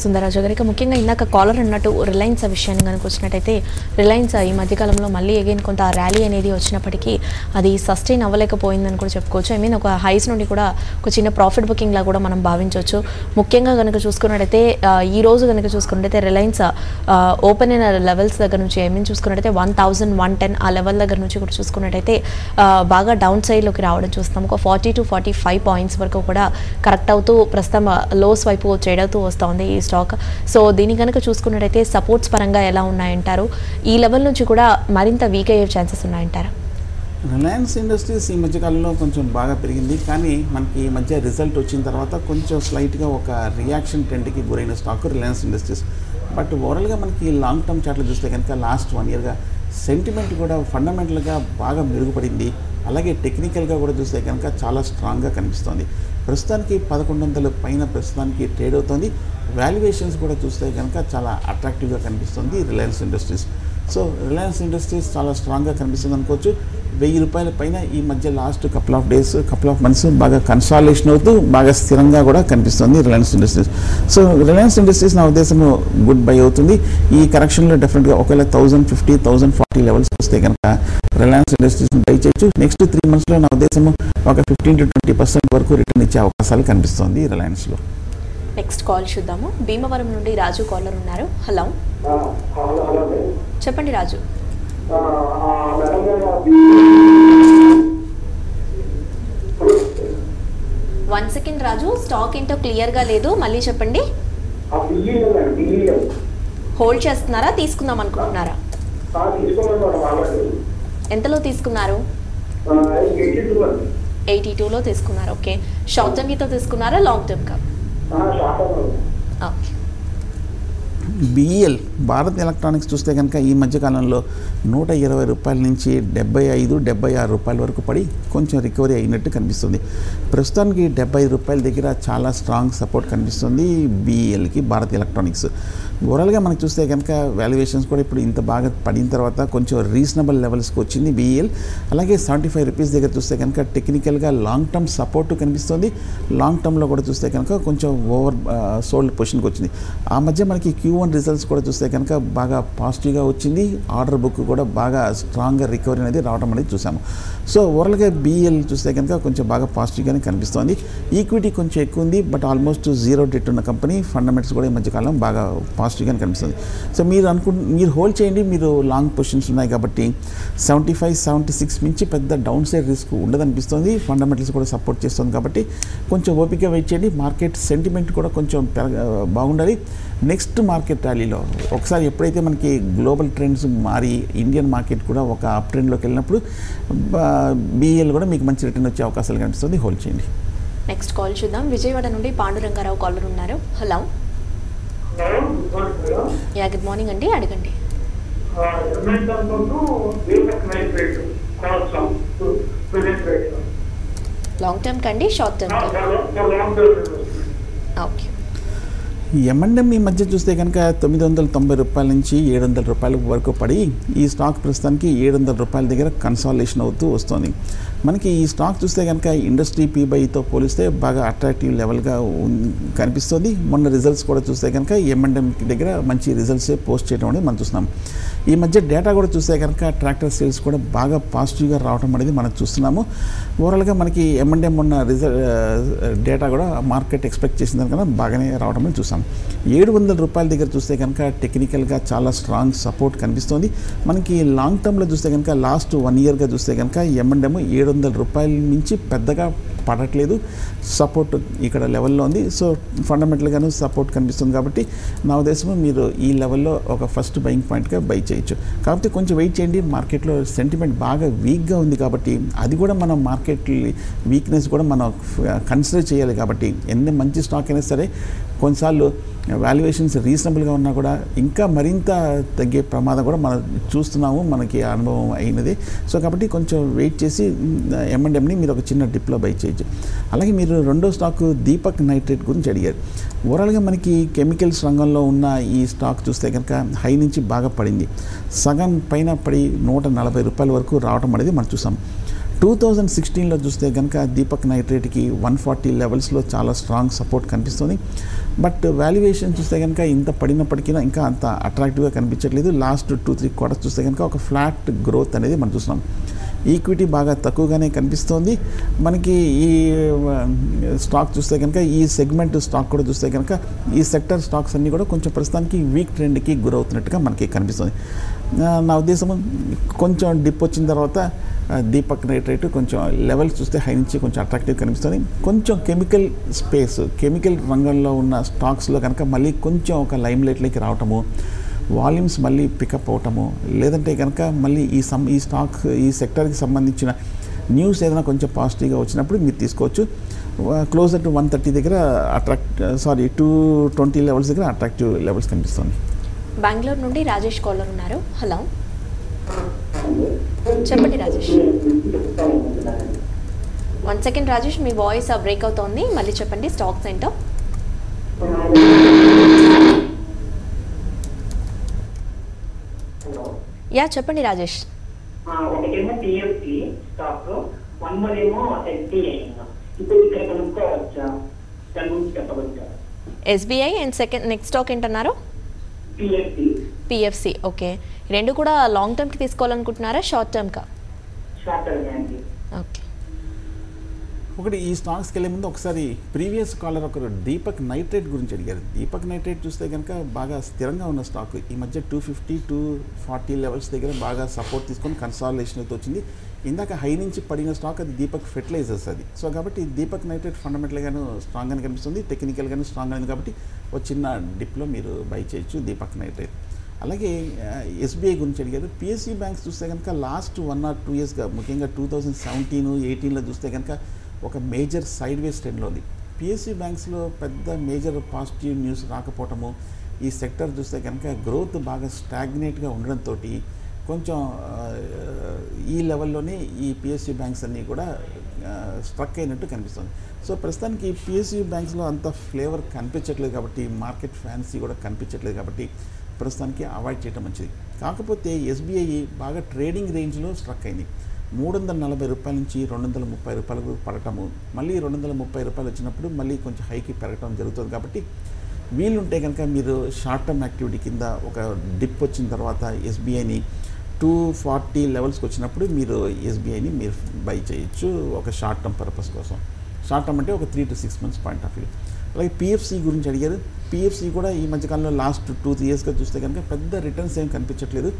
సుందరరాజు గారు, ఇక ముఖ్యంగా ఇందాక కాలర్ అన్నట్టు రిలయన్స్ విషయాన్ని కనుక వచ్చినట్టయితే రిలయన్స్ ఈ మధ్యకాలంలో మళ్ళీ అగైన్ కొంత ర్యాలీ అనేది వచ్చినప్పటికీ అది సస్టైన్ అవ్వలేకపోయిందని కూడా చెప్పుకోవచ్చు. ఐ మీన్ ఒక హైస్ నుండి కూడా ఒక చిన్న ప్రాఫిట్ బుకింగ్ లా కూడా మనం భావించవచ్చు. ముఖ్యంగా కనుక చూసుకున్నట్టయితే ఈ రోజు కనుక చూసుకున్నట్టయితే రిలయన్స్ ఓపెన్ అయిన లెవెల్స్ దగ్గర నుంచి ఐ మీన్ చూసుకున్నట్టయితే 1110 ఆ లెవెల్ దగ్గర నుంచి కూడా చూసుకున్నట్టయితే బాగా డౌన్ సైడ్లోకి రావడం చూస్తాం. ఒక 40 to 45 పాయింట్స్ వరకు కూడా కరెక్ట్ అవుతూ ప్రస్తుతం లోస్ వైపు ట్రేడ్ అవుతూ వస్తుంది ఈ స్టాక్. సో దీని కనుక చూసుకున్నట్టయితే సపోర్ట్స్ పరంగా ఎలా ఉన్నాయంటారు? ఈ లెవెల్ నుంచి కూడా మరింత వీక్ అయ్యే ఛాన్సెస్ ఉన్నాయంటారా? రిలయన్స్ ఇండస్ట్రీస్ ఈ మధ్యకాలంలో కొంచెం బాగా పెరిగింది. కానీ మనకి ఈ మధ్య రిజల్ట్ వచ్చిన తర్వాత కొంచెం స్లైట్గా ఒక రియాక్షన్ ట్రెండ్కి గురైన స్టాక్ రిలయన్స్ ఇండస్ట్రీస్. బట్ ఓవరాల్గా మనకి లాంగ్ టర్మ్ చార్ట్లో చూస్తే కనుక లాస్ట్ 1 yearగా సెంటిమెంట్ కూడా ఫండమెంటల్గా బాగా మెరుగుపడింది. అలాగే టెక్నికల్గా కూడా చూస్తే కనుక చాలా స్ట్రాంగ్గా కనిపిస్తుంది. ప్రస్తుతానికి 1100 పైన ప్రస్తుతానికి ట్రేడ్ అవుతుంది. వాల్యుయేషన్స్ కూడా చూస్తే కనుక చాలా అట్రాక్టివ్గా కనిపిస్తుంది Reliance industries. So Reliance industries చాలా స్ట్రాంగ్గా కనిపిస్తుంది అనుకోవచ్చు. 1000 రూపాయల పైన ఈ మధ్య లాస్ట్ కపుల్ ఆఫ్ మంత్స్ బాగా కన్సాలిడేషన్ అవుతూ బాగా స్థిరంగా కూడా కనిపిస్తుంది Reliance industries. So Reliance industries నా ఉద్దేశం గుడ్ బై అవుతుంది. ఈ కరెక్షన్లో డెఫినెట్గా ఒకవేళ 1050, 1040 లెవెల్స్ వస్తే కనుక రిలయన్స్ ఇండస్ట్రీస్ బై చేయొచ్చు. నెక్స్ట్ 3 monthsలో నా ఉద్దేశం ఒక 15 to 20% వరకు రిటర్న్ ఇచ్చే అవకాశాలు కనిపిస్తుంది రిలయన్స్లో. నెక్స్ట్ కాల్ చూద్దాము. భీమవరం నుండి రాజు కాలర్ ఉన్నారు. హలో, చెప్పండి రాజు. వన్ సెకండ్ రాజు, స్టాక్ ఏంటో క్లియర్గా లేదు, మళ్ళీ చెప్పండి. హోల్డ్ చేస్తున్నారా, తీసుకుందాం అనుకుంటున్నారా? ఎంతలో తీసుకున్నారు? 82లో తీసుకున్నారు. ఓకే, షార్ట్ టర్మ్తో తీసుకున్నారా, లాంగ్ టర్మ్గా? ఓకే. బిఈఎల్ భారత్ ఎలక్ట్రానిక్స్ చూస్తే కనుక ఈ మధ్యకాలంలో 120 రూపాయల నుంచి 75, 76 రూపాయల వరకు పడి కొంచెం రికవరీ అయినట్టు కనిపిస్తుంది. ప్రస్తుతానికి 75 రూపాయల దగ్గర చాలా స్ట్రాంగ్ సపోర్ట్ కనిపిస్తుంది బిఈఎల్కి, భారత్ ఎలక్ట్రానిక్స్. ఓవరాల్గా మనకు చూస్తే కనుక వాల్యుయేషన్స్ కూడా ఇప్పుడు ఇంత బాగా పడిన తర్వాత కొంచెం రీజనబుల్ లెవెల్స్కి వచ్చింది బిఈఎల్. అలాగే 75 రూపీస్ దగ్గర చూస్తే కనుక టెక్నికల్గా లాంగ్ టర్మ్ సపోర్ట్ కనిపిస్తుంది. లాంగ్ టర్మ్లో కూడా చూస్తే కనుక కొంచెం ఓవర్ సోల్డ్ పొజిషన్కి వచ్చింది. ఆ మధ్య మనకి Q1 రిజల్ట్స్ కూడా చూస్తే కనుక బాగా పాజిటివ్గా వచ్చింది. ఆర్డర్ బుక్ కూడా బాగా స్ట్రాంగ్గా రికవరీ అనేది రావడం అనేది చూసాము. సో ఓవరాల్గా బిఈఎల్ చూస్తే కనుక కొంచెం బాగా పాజిటివ్గానే కనిపిస్తుంది. ఈక్విటీ కొంచెం ఎక్కువ ఉంది, బట్ ఆల్మోస్ట్ 0 డెట్ ఉన్న కంపెనీ. ఫండమెంటల్స్ కూడా ఈ మధ్యకాలం బాగా పాజిటివ్గానే కనిపిస్తుంది. సో మీరు హోల్డ్ చేయండి. మీరు లాంగ్ పొజిషన్స్ ఉన్నాయి కాబట్టి 75, 76 మించి పెద్ద డౌన్ సైడ్ రిస్క్ ఉండదనిపిస్తుంది. ఫండమెంటల్స్ కూడా సపోర్ట్ చేస్తుంది కాబట్టి కొంచెం ఓపిక వెయిట్ చేయండి. మార్కెట్ సెంటిమెంట్ కూడా కొంచెం బాగుండాలి. నెక్స్ట్ మార్కెట్ ర్యాలీలో ఒకసారి ఎప్పుడైతే మనకి గ్లోబల్ ట్రెండ్స్ మారి ఇండియన్ మార్కెట్ కూడా ఒక అప్ ట్రెండ్లోకి వెళ్ళినప్పుడు బిఈఎల్ కూడా మీకు మంచి రిటర్న్ వచ్చే అవకాశాలు కనిపిస్తుంది. హోల్డ్ చేయండి. నెక్స్ట్ కాల్ చూద్దాం. విజయవాడ నుండి పాండురంగారావు కాలర్ ఉన్నారు. హలో, యా గుడ్ మార్నింగ్ అండి, అడగండి. లాంగ్ టర్మ్ కండి, షార్ట్ టర్మ్? ఓకే. M&M ఈ మధ్య చూస్తే కనుక 990 రూపాయల నుంచి 700 రూపాయల వరకు పడి ఈ స్టాక్ ప్రస్తుతానికి 700 రూపాయల దగ్గర కన్సాలిడేషన్ అవుతూ వస్తుంది. మనకి ఈ స్టాక్ చూస్తే కనుక ఇండస్ట్రీ పీబైతో పోలిస్తే బాగా అట్రాక్టివ్ లెవెల్గా కనిపిస్తుంది. మొన్న రిజల్ట్స్ కూడా చూస్తే కనుక M&M దగ్గర మంచి రిజల్ట్స్ పోస్ట్ చేయడం అనేది మనం చూస్తున్నాం. ఈ మధ్య డేటా కూడా చూస్తే కనుక ట్రాక్టర్ సేల్స్ కూడా బాగా పాజిటివ్గా రావడం అనేది మనం చూస్తున్నాము. ఓవరాల్గా మనకి M&M ఉన్న డేటా కూడా మార్కెట్ ఎక్స్పెక్ట్ చేసిన దానికన్నా బాగానే రావడం అనేది చూసాం. 700 రూపాయల దగ్గర చూస్తే కనుక టెక్నికల్గా చాలా స్ట్రాంగ్ సపోర్ట్ కనిపిస్తుంది. మనకి లాంగ్ టర్మ్లో చూస్తే కనుక లాస్ట్ 1 ఇయర్గా చూస్తే కనుక M&M 700 రూపాయల నుంచి పెద్దగా పడట్లేదు, సపోర్ట్ ఇక్కడ లెవెల్లో ఉంది. సో ఫండమెంటల్గాను సపోర్ట్ కనిపిస్తుంది కాబట్టి నా ఉద్దేశం మీరు ఈ లెవెల్లో ఒక ఫస్ట్ బయింగ్ పాయింట్గా బై చేయొచ్చు. కాకపోతే కొంచెం వెయిట్ చేయండి, మార్కెట్లో సెంటిమెంట్ బాగా వీక్గా ఉంది కాబట్టి అది కూడా మనం మార్కెట్ వీక్నెస్ కూడా మనం కన్సిడర్ చేయాలి. కాబట్టి ఎన్ని మంచి స్టాక్ అయినా సరే కొన్నిసార్లు వాల్యుయేషన్స్ రీజనబుల్గా ఉన్నా కూడా ఇంకా మరింత తగ్గే ప్రమాదం కూడా మనం చూస్తున్నాము, మనకి అనుభవం అయినది. సో కాబట్టి కొంచెం వెయిట్ చేసి M&Mని మీరు ఒక చిన్న డిప్లో బై చేయొచ్చు. అలాగే మీరు రెండో స్టాక్ దీపక్ నైట్రేట్ గురించి అడిగారు. ఓవరాల్గా మనకి కెమికల్స్ రంగంలో ఉన్న ఈ స్టాక్ చూస్తే కనుక హై నుంచి బాగా పడింది, సగం పైన పడి 140 రూపాయల వరకు రావడం అనేది మనం చూసాం. 2016లో చూస్తే కనుక దీపక్ నైట్రేట్కి 140 లెవెల్స్లో చాలా స్ట్రాంగ్ సపోర్ట్ కనిపిస్తుంది. బట్ వాల్యుయేషన్ చూస్తే కనుక ఇంత పడినప్పటికీ ఇంకా అంత అట్రాక్టివ్గా కనిపించట్లేదు. లాస్ట్ 2-3 క్వార్టర్స్ చూస్తే కనుక ఒక ఫ్లాట్ గ్రోత్ అనేది మనం చూస్తున్నాం. ఈక్విటీ బాగా తక్కువగానే కనిపిస్తోంది. మనకి ఈ స్టాక్ చూస్తే కనుక ఈ సెగ్మెంట్ స్టాక్ కూడా చూస్తే కనుక ఈ సెక్టర్ స్టాక్స్ అన్నీ కూడా కొంచెం ప్రస్తుతానికి వీక్ ట్రెండ్కి గురవుతున్నట్టుగా మనకి కనిపిస్తుంది. నా ఉద్దేశం కొంచెం డిప్ వచ్చిన తర్వాత దీపక్ నైట్రేట్ కొంచెం లెవెల్స్ చూస్తే హై నుంచి కొంచెం అట్రాక్టివ్ కనిపిస్తుంది. కొంచెం కెమికల్ రంగంలో ఉన్న స్టాక్స్లో కనుక మళ్ళీ కొంచెం ఒక లైమ్ లైట్లోకి రావటము, వాల్యూమ్స్ మళ్ళీ పికప్ అవటము, లేదంటే కనుక మళ్ళీ ఈ స్టాక్ ఈ సెక్టర్కి సంబంధించిన న్యూస్ ఏదైనా కొంచెం పాజిటివ్గా వచ్చినప్పుడు మీరు తీసుకోవచ్చు. క్లోజర్ టు 130 దగ్గర 220 లెవెల్స్ దగ్గర అట్రాక్టివ్ లెవెల్స్ కనిపిస్తుంది. బెంగళూరు నుండి రాజేష్ కాలర్ ఉన్నారు. హలో, చెప్పండి రాజేష్. 1 సెకండ్ రాజేష్, మీ వాయిస్ బ్రేక్ అవుతోంది, మళ్ళీ చెప్పండి స్టాక్స్ ఏంటో. యా చెప్పండి రాజేష్. ఒకటేమో టిఎఫ్సి స్టాక్, వన్ మోర్ ఏమో ఎస్బీఐ. ఇప్పుడు ఇక్కడ కనుక్కోవచ్చా, దాని గురించి చెప్పవచ్చా? SBI and second next stock ఏంటన్నారు? పిఎఫ్సి. ఓకే, రెండు కూడా లాంగ్ టర్మ్కి తీసుకోవాలనుకుంటున్నారా, షార్ట్ టర్మ్కా? షార్ట్ టర్మ్ అండి. ఓకే, ఒకటి ఈ స్టాక్స్కి వెళ్ళే ముందు ఒకసారి ప్రీవియస్ కాలర్ ఒకరు దీపక్ నైట్రేట్ గురించి అడిగారు. దీపక్ నైట్రేట్ చూస్తే కనుక బాగా స్థిరంగా ఉన్న స్టాక్ ఈ మధ్య 250-240 లెవెల్స్ దగ్గర బాగా సపోర్ట్ తీసుకొని కన్సాలిడేషన్ అయితే వచ్చింది. ఇందాక హై నుంచి పడిన స్టాక్ అది దీపక్ ఫెర్టిలైజర్స్ అది. సో కాబట్టి దీపక్ నైట్రేట్ ఫండమెంటల్గాను స్ట్రాంగ్గానే కనిపిస్తుంది, టెక్నికల్గాను స్ట్రాంగ్ అయింది. కాబట్టి ఒక చిన్న డిప్లో మీరు బై చేయొచ్చు దీపక్ నైట్రేట్. అలాగే ఎస్బీఐ గురించి అడిగారు. పిఎస్యూ బ్యాంక్స్ చూస్తే కనుక లాస్ట్ 1 or 2 ఇయర్స్గా ముఖ్యంగా 2017-18లో చూస్తే కనుక ఒక మేజర్ సైడ్ వేస్ ట్రెండ్లో ఉంది. పిఎస్యూ బ్యాంక్స్లో పెద్ద మేజర్ పాజిటివ్ న్యూస్ రాకపోవటము, ఈ సెక్టర్ చూస్తే కనుక గ్రోత్ బాగా స్టాగ్నేట్గా ఉండడంతో కొంచెం ఈ లెవెల్లోనే ఈ పిఎస్యూ బ్యాంక్స్ అన్నీ కూడా స్ట్రక్ అయినట్టు కనిపిస్తుంది. సో ప్రస్తుతానికి పిఎస్యూ బ్యాంక్స్లో అంత ఫ్లేవర్ కనిపించట్లేదు కాబట్టి, మార్కెట్ ఫ్యాన్సీ కూడా కనిపించట్లేదు కాబట్టి ప్రస్తుతానికి అవాయిడ్ చేయడం మంచిది. కాకపోతే ఎస్బీఐ బాగా ట్రేడింగ్ రేంజ్లో స్ట్రక్ అయింది. 340 రూపాయల నుంచి 230 రూపాయలకు పడటము, మళ్ళీ 230 రూపాయలు వచ్చినప్పుడు మళ్ళీ కొంచెం హైకి పెరగటం జరుగుతుంది. కాబట్టి వీలుంటే కనుక మీరు షార్ట్ టర్మ్ యాక్టివిటీ కింద ఒక డిప్ వచ్చిన తర్వాత ఎస్బీఐని 240 లెవెల్స్కి వచ్చినప్పుడు మీరు ఎస్బీఐని మీరు బై చేయొచ్చు ఒక షార్ట్ టర్మ్ పర్పస్ కోసం. షార్ట్ టర్మ్ అంటే ఒక 3 to 6 months point of view. అలాగే పిఎఫ్సి గురించి అడిగారు. పిఎఫ్సి కూడా ఈ మధ్యకాలంలో లాస్ట్ 2-3 ఇయర్స్గా చూస్తే కనుక పెద్ద రిటర్న్స్ ఏం కనిపించట్లేదు.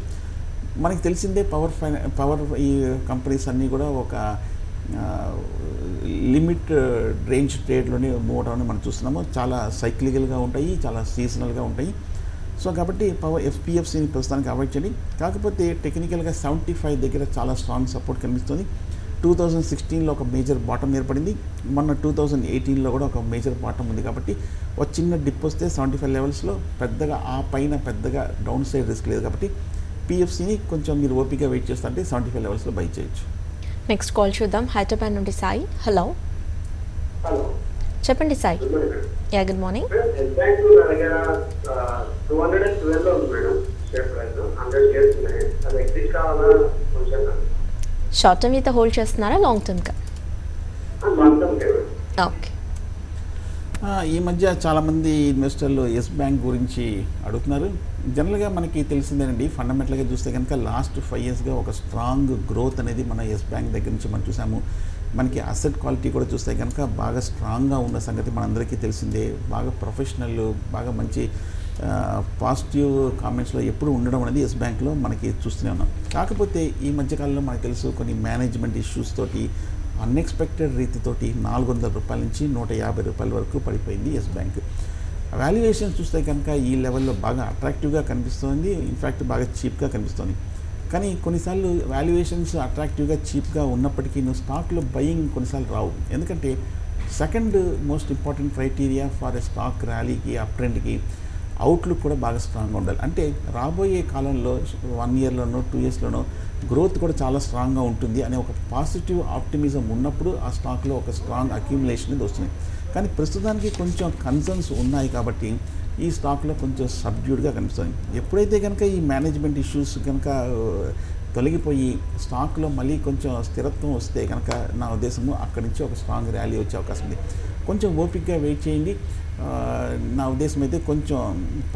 మనకి తెలిసిందే పవర్ ఈ కంపెనీస్ అన్నీ కూడా ఒక లిమిట్ రేంజ్ ట్రేడ్లోనే మూవ్ అవడం మనం చూస్తున్నాము. చాలా సైక్లికల్గా ఉంటాయి, చాలా సీజనల్గా ఉంటాయి. సో కాబట్టి ఎఫ్పిఎఫ్సిని ప్రస్తుతానికి అవాయిడ్ చేయండి. కాకపోతే టెక్నికల్గా 75 దగ్గర చాలా స్ట్రాంగ్ సపోర్ట్ కనిపిస్తుంది. 2016లో ఒక మేజర్ బాటమ్ ఏర్పడింది, మొన్న 2018లో కూడా ఒక మేజర్ బాటమ్ ఉంది. కాబట్టి ఒక చిన్న డిప్ వస్తే 75 లెవెల్స్లో పెద్దగా ఆ పైన పెద్దగా డౌన్ సైడ్ రిస్క్ లేదు. కాబట్టి పిఎఫ్సిని కొంచెం మీరు ఓపికగా వెయిట్ చేస్తుంటే 75 లెవెల్స్లో బై చేయొచ్చు. నెక్స్ట్ కాల్ చూద్దాం. హైదరాబాద్ నుండి సాయి. హలో, చెప్పండి Sai. Yeah, good morning. Yes Bank నా దగ్గర 212 ఉంది మేడం షేర్ ప్రైస్ 100 షేర్స్ ఉన్నాయి. అది ఎగ్జిట్ కావాలా కొంచెం షార్ట్ టర్మ్ అయితే హోల్డ్ చేస్తున్నారా, లాంగ్ టర్మ్గా? మొత్తం ఓకే. ఈ మధ్య చాలామంది ఇన్వెస్టర్లు ఎస్ బ్యాంక్ గురించి అడుగుతున్నారు. జనరల్గా మనకి తెలిసిందేనండి, ఫండమెంటల్గా చూస్తే కనుక లాస్ట్ 5 ఇయర్స్గా ఒక స్ట్రాంగ్ గ్రోత్ అనేది మన ఎస్ బ్యాంక్ దగ్గర నుంచి మనం చూసాము. మనకి అసెట్ క్వాలిటీ కూడా చూస్తే కనుక బాగా స్ట్రాంగ్గా ఉన్న సంగతి మనందరికీ తెలిసిందే. బాగా ప్రొఫెషనల్, బాగా మంచి పాజిటివ్ కామెంట్స్లో ఎప్పుడు ఉండడం అనేది ఎస్ బ్యాంక్లో మనకి చూస్తూనే ఉన్నాం. కాకపోతే ఈ మధ్యకాలంలో మనకు తెలుసు కొన్ని మేనేజ్మెంట్ ఇష్యూస్ తోటి అన్ఎక్స్పెక్టెడ్ రీతితోటి 400 రూపాయల నుంచి 150 రూపాయల వరకు పడిపోయింది ఎస్ బ్యాంక్. వాల్యుయేషన్స్ చూస్తే కనుక ఈ లెవెల్లో బాగా అట్రాక్టివ్గా కనిపిస్తుంది, ఇన్ఫ్యాక్ట్ బాగా చీప్గా కనిపిస్తుంది. కానీ కొన్నిసార్లు వాల్యుయేషన్స్ అట్రాక్టివ్గా చీప్గా ఉన్నప్పటికీ స్టాక్లో బయింగ్ కొన్నిసార్లు రావు. ఎందుకంటే second most important criteria for a stock ర్యాలీకి, అప్ ట్రెండ్కి అవుట్లుక్ కూడా బాగా స్ట్రాంగ్గా ఉండాలి. అంటే రాబోయే కాలంలో 1 ఇయర్లోనో 2 ఇయర్స్లోనో గ్రోత్ కూడా చాలా స్ట్రాంగ్గా ఉంటుంది అనే ఒక పాజిటివ్ ఆప్టిమిజం ఉన్నప్పుడు ఆ స్టాక్లో ఒక స్ట్రాంగ్ అక్యుములేషన్ అనేది వస్తుంది. కానీ ప్రస్తుతానికి కొంచెం కన్సర్న్స్ ఉన్నాయి కాబట్టి ఈ స్టాక్లో కొంచెం సబ్డ్యూడ్గా కనిపిస్తుంది. ఎప్పుడైతే కనుక ఈ మేనేజ్మెంట్ ఇష్యూస్ కనుక తొలగిపోయి స్టాక్లో మళ్ళీ కొంచెం స్థిరత్వం వస్తే కనుక నా ఉద్దేశము అక్కడి నుంచి ఒక స్ట్రాంగ్ ర్యాలీ వచ్చే అవకాశం ఉంది. కొంచెం ఓపిక్గా వెయిట్ చేయండి. నా ఉద్దేశం అయితే కొంచెం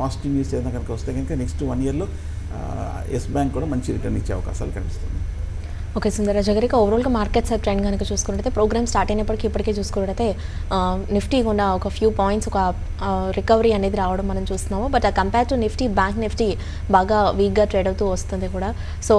పాజిటివ్ న్యూస్ ఏదైనా కనుక వస్తే కనుక నెక్స్ట్ 1 ఇయర్లో ఎస్ బ్యాంక్ కూడా మంచి రిటర్న్ ఇచ్చే అవకాశాలు కనిపిస్తుంది. ఓకే సుందరరాజు గారికి, ఓవరాల్గా మార్కెట్ సైడ్ ట్రెండ్ కనుక చూసుకుంటే ప్రోగ్రామ్ స్టార్ట్ అయినప్పటికీ ఇప్పటికే చూసుకుంటే నిఫ్టీ కూడా ఒక ఫ్యూ పాయింట్స్ ఒక రికవరీ అనేది రావడం మనం చూస్తున్నాము. But compare to Nifty, bank Nifty బాగా వీక్గా ట్రేడ్ అవుతూ వస్తుంది కూడా. సో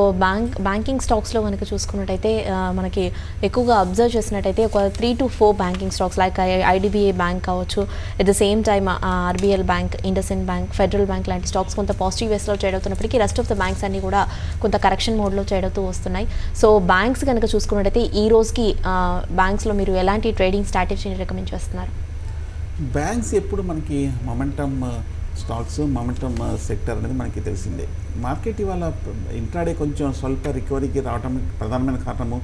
బ్యాంకింగ్ స్టాక్స్లో కనుక చూసుకున్నట్టయితే మనకి ఎక్కువగా అబ్జర్వ్ చేసినట్టయితే ఒక 3 to 4 banking stocks like IDBI bank కావచ్చు, at the same time RBL bank, IndusInd bank, federal bank లాంటి స్టాక్స్ కొంత పాజిటివ్ వేస్లో ట్రేడ్ అవుతున్నప్పటికీ రెస్ట్ ఆఫ్ ద బ్యాంక్స్ అన్ని కూడా కొంత కరెక్షన్ మోడ్లో ట్రేడ్ అవుతూ వస్తున్నాయి. సో బ్యాంక్స్ కనుక చూసుకున్నట్టయితే ఈ రోజుకి బ్యాంక్స్లో మీరు ఎలాంటి ట్రేడింగ్ స్ట్రాటజీని రికమెండ్ చేస్తున్నారు? బ్యాంక్స్ ఎప్పుడు మనకి మొమెంటమ్ స్టాక్స్, మొమెంటమ్ సెక్టర్ అనేది మనకి తెలిసిందే. మార్కెట్ ఇవాళ ఇంట్రాడే కొంచెం స్వల్ప రికవరీకి రావడం ప్రధానమైన కారణము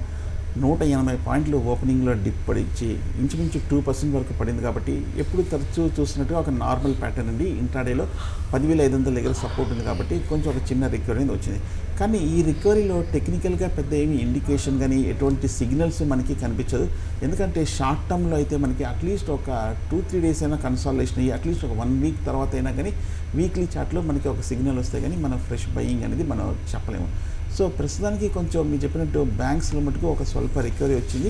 180 పాయింట్లు ఓపెనింగ్లో డిప్ పడిచ్చి ఇంచుమించు 2% వరకు పడింది. కాబట్టి ఎప్పుడు తరచూ చూసినట్టుగా ఒక నార్మల్ ప్యాటర్న్ అండి. ఇంట్రాడేలో 10,500 దగ్గర సపోర్ట్ ఉంది కాబట్టి కొంచెం ఒక చిన్న రికవరీ అనేది వచ్చింది. కానీ ఈ రికవరీలో టెక్నికల్గా పెద్ద ఏమి ఇండికేషన్ కానీ ఎటువంటి సిగ్నల్స్ మనకి కనిపించదు. ఎందుకంటే షార్ట్ టర్మ్లో అయితే మనకి అట్లీస్ట్ ఒక 2-3 డేస్ అయినా కన్సాలిడేషన్ అయ్యి అట్లీస్ట్ ఒక 1 వీక్ తర్వాత అయినా కానీ వీక్లీ చార్ట్లో మనకి ఒక సిగ్నల్ వస్తే కానీ మన ఫ్రెష్ బయింగ్ అనేది మనం చెప్పలేము. సో ప్రస్తుతానికి కొంచెం మీరు చెప్పినట్టు బ్యాంక్స్లో మటుకు ఒక స్వల్ప రికవరీ వచ్చింది.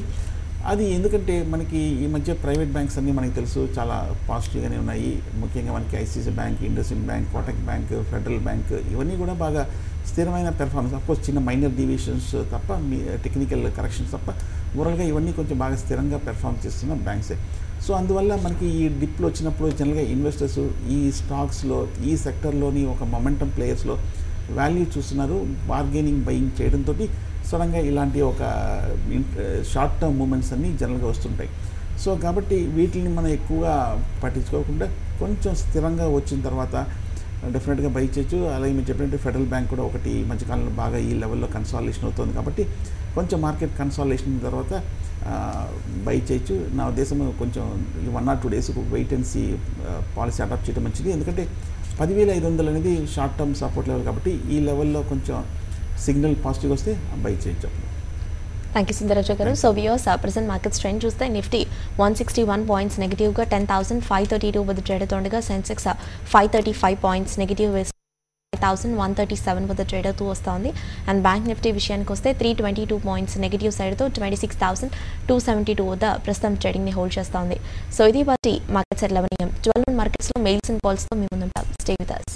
అది ఎందుకంటే మనకి ఈ మధ్య ప్రైవేట్ బ్యాంక్స్ అన్నీ మనకి తెలుసు చాలా పాజిటివ్గానే ఉన్నాయి. ముఖ్యంగా మనకి ICICI bank, IndusInd bank, Kotak bank, federal bank ఇవన్నీ కూడా బాగా స్థిరమైన పెర్ఫార్మెన్స్. అఫ్కోర్స్ చిన్న మైనర్ డీవియేషన్స్ తప్ప, మీ టెక్నికల్ కరెక్షన్స్ తప్ప ఓవరాల్గా ఇవన్నీ కొంచెం బాగా స్థిరంగా పెర్ఫార్మ్ చేస్తున్న బ్యాంక్సే. సో అందువల్ల మనకి ఈ డిప్లో వచ్చినప్పుడు జనరల్గా ఇన్వెస్టర్స్ ఈ స్టాక్స్లో, ఈ సెక్టర్లోని ఒక మొమెంటమ్ ప్లేయర్స్లో వాల్యూ చూస్తున్నారు. బార్గెనింగ్ బయింగ్ చేయడంతో సడన్గా ఇలాంటి ఒక షార్ట్ టర్మ్ మూమెంట్స్ అన్నీ జనరల్గా వస్తుంటాయి. సో కాబట్టి వీటిని మనం ఎక్కువగా పట్టించుకోకుండా కొంచెం స్థిరంగా వచ్చిన తర్వాత డెఫినెట్గా బై చేయొచ్చు. అలాగే మీరు చెప్పినట్టు ఫెడరల్ బ్యాంక్ కూడా ఒకటి మధ్యకాలంలో బాగా ఈ లెవెల్లో కన్సాలిడేషన్ అవుతుంది కాబట్టి కొంచెం మార్కెట్ కన్సాలిడేషన్ తర్వాత బై చేయొచ్చు. నా ఉద్దేశం కొంచెం 1 or 2 days wait and see policy adopt చేయడం మంచిది. ఎందుకంటే 10,500 అనేది షార్ట్ టర్మ్ సపోర్ట్ లెవెల్ కాబట్టి ఈ లెవెల్లో కొంచెం సిగ్నల్ పాజిటివ్ వస్తే బై చేయొచ్చు. థ్యాంక్ యూ సుందరరాజు గారు. So viewers, present market trend చూస్తే నిఫ్టీ 161 పాయింట్స్ నెగిటివ్గా 10,532 వద్ద ట్రేడ్ అవుతుండగా సెన్సెక్స్ 535 పాయింట్స్ నెగిటివ్ 5,137 వద్ద ట్రేడ్ అవుతూ వస్తుంది. అండ్ బ్యాంక్ నిఫ్టీ విషయానికి వస్తే 322 పాయింట్స్ నెగిటివ్ సైడ్తో 26,272 వద్ద ప్రస్తుతం ట్రేడింగ్ని హోల్డ్ చేస్తోంది. సో ఇది బట్టి మార్కెట్స్ 11 AM 12 మార్కెట్స్లో మెయిల్స్ అండ్ కాల్స్తో మేము ముందుంటాం. Stay with us.